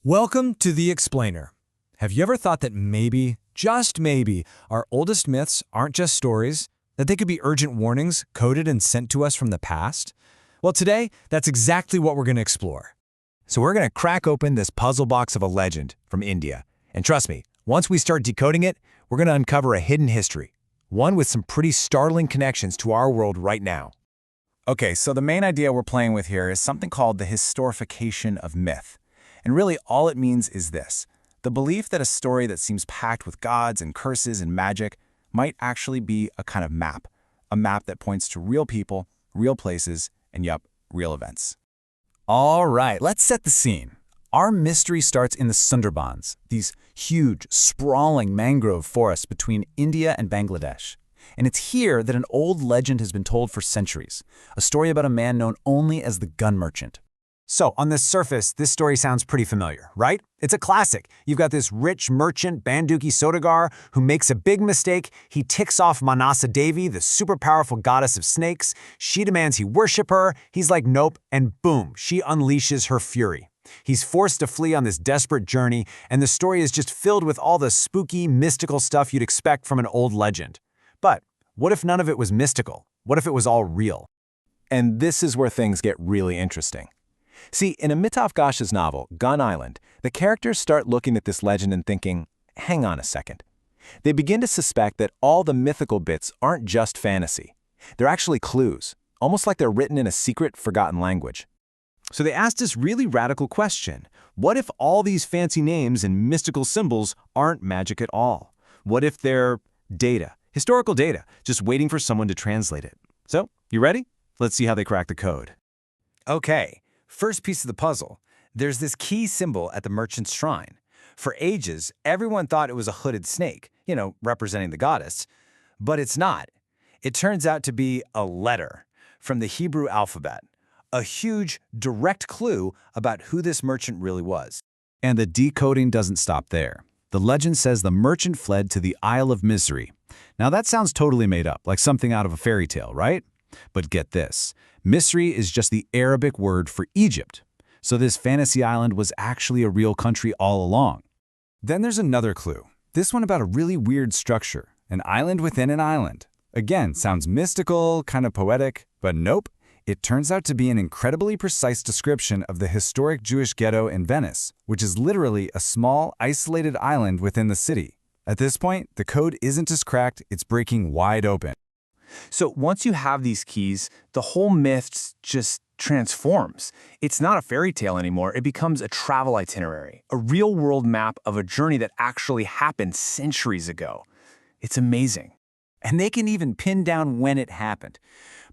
Welcome to The Explainer. Have you ever thought that maybe, just maybe, our oldest myths aren't just stories, that they could be urgent warnings coded and sent to us from the past? Well, today, that's exactly what we're going to explore. So we're going to crack open this puzzle box of a legend from India. And trust me, once we start decoding it, we're going to uncover a hidden history, one with some pretty startling connections to our world right now. Okay, so the main idea we're playing with here is something called the historification of myth. And really all it means is this: the belief that a story that seems packed with gods and curses and magic might actually be a kind of map, a map that points to real people, real places, and real events. All right, let's set the scene. Our mystery starts in the Sundarbans, these huge, sprawling mangrove forests between India and Bangladesh. And it's here that an old legend has been told for centuries, a story about a man known only as the gun merchant. So, on the surface, this story sounds pretty familiar, right? It's a classic. You've got this rich merchant, Banduki Sodagar, who makes a big mistake. He ticks off Manasa Devi, the super powerful goddess of snakes. She demands he worship her. He's like, nope, and boom, she unleashes her fury. He's forced to flee on this desperate journey, and the story is just filled with all the spooky, mystical stuff you'd expect from an old legend. But what if none of it was mystical? What if it was all real? And this is where things get really interesting. See, in Amitav Ghosh's novel, Gun Island, the characters start looking at this legend and thinking, hang on a second. They begin to suspect that all the mythical bits aren't just fantasy. They're actually clues, almost like they're written in a secret, forgotten language. So they asked this really radical question. What if all these fancy names and mystical symbols aren't magic at all? What if they're data, historical data, just waiting for someone to translate it? So, you ready? Let's see how they crack the code. Okay. First piece of the puzzle, there's this key symbol at the merchant's shrine. For ages, everyone thought it was a hooded snake, representing the goddess. But it's not. It turns out to be a letter from the Hebrew alphabet, a huge, direct clue about who this merchant really was. And the decoding doesn't stop there. The legend says the merchant fled to the Isle of Misery. Now that sounds totally made up, like something out of a fairy tale, right? But get this. Misri is just the Arabic word for Egypt. So this fantasy island was actually a real country all along. Then there's another clue. This one about a really weird structure, an island within an island. Again, sounds mystical, kind of poetic, but nope. It turns out to be an incredibly precise description of the historic Jewish ghetto in Venice, which is literally a small, isolated island within the city. At this point, the code isn't just cracked, it's breaking wide open. So once you have these keys, the whole myth just transforms. It's not a fairy tale anymore. It becomes a travel itinerary, a real-world map of a journey that actually happened centuries ago. It's amazing. And they can even pin down when it happened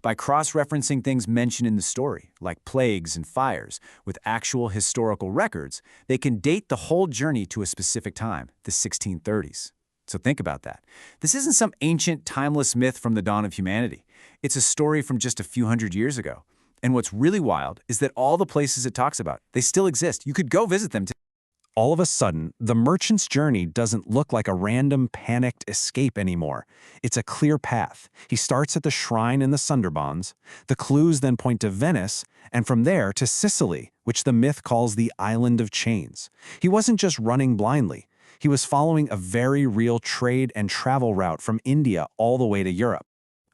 by cross-referencing things mentioned in the story, like plagues and fires, with actual historical records. They can date the whole journey to a specific time, the 1630s. So think about that. This isn't some ancient, timeless myth from the dawn of humanity. It's a story from just a few hundred years ago. And what's really wild is that all the places it talks about, they still exist. You could go visit them. All of a sudden, the merchant's journey doesn't look like a random, panicked escape anymore. It's a clear path. He starts at the shrine in the Sundarbans. The clues then point to Venice, and from there to Sicily, which the myth calls the Island of Chains. He wasn't just running blindly. He was following a very real trade and travel route from India all the way to Europe.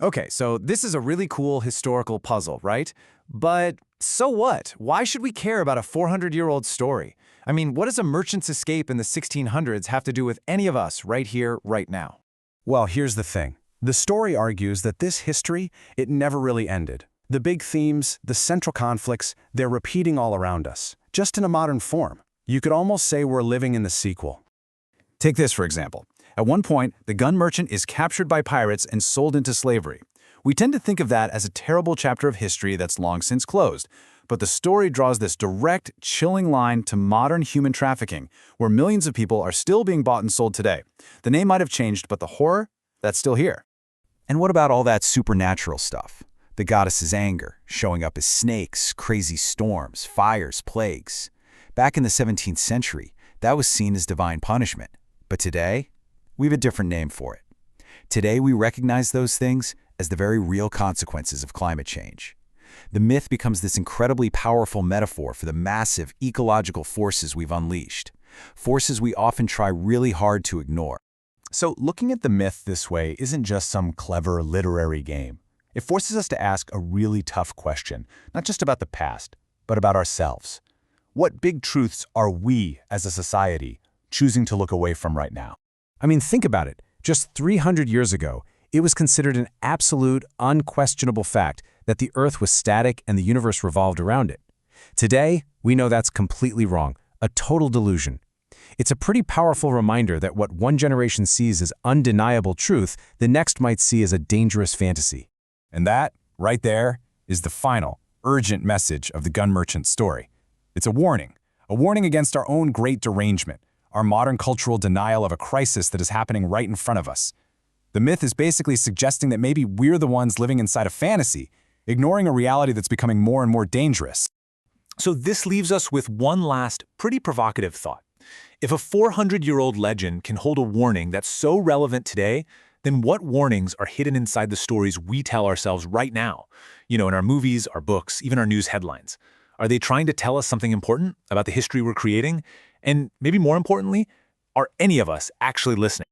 Okay, so this is a really cool historical puzzle, right? But so what? Why should we care about a 400-year-old story? I mean, what does a merchant's escape in the 1600s have to do with any of us right here, right now? Well, here's the thing. The story argues that this history, it never really ended. The big themes, the central conflicts, they're repeating all around us, just in a modern form. You could almost say we're living in the sequel. Take this, for example. At one point, the gun merchant is captured by pirates and sold into slavery. We tend to think of that as a terrible chapter of history that's long since closed. But the story draws this direct, chilling line to modern human trafficking, where millions of people are still being bought and sold today. The name might have changed, but the horror, that's still here. And what about all that supernatural stuff? The goddess's anger, showing up as snakes, crazy storms, fires, plagues. Back in the 17th century, that was seen as divine punishment. But today, we have a different name for it. Today, we recognize those things as the very real consequences of climate change. The myth becomes this incredibly powerful metaphor for the massive ecological forces we've unleashed, forces we often try really hard to ignore. So looking at the myth this way isn't just some clever literary game. It forces us to ask a really tough question, not just about the past, but about ourselves. What big truths are we, as a society, choosing to look away from right now? I mean, think about it. Just 300 years ago, it was considered an absolute, unquestionable fact that the Earth was static and the universe revolved around it. Today, we know that's completely wrong, a total delusion. It's a pretty powerful reminder that what one generation sees as undeniable truth, the next might see as a dangerous fantasy. And that, right there, is the final, urgent message of the gun merchant story. It's a warning against our own great derangement, our modern cultural denial of a crisis that is happening right in front of us. The myth is basically suggesting that maybe we're the ones living inside a fantasy, ignoring a reality that's becoming more and more dangerous. So this leaves us with one last, pretty provocative thought. If a 400-year-old legend can hold a warning that's so relevant today, then what warnings are hidden inside the stories we tell ourselves right now? In our movies, our books, even our news headlines. Are they trying to tell us something important about the history we're creating? And maybe more importantly, are any of us actually listening?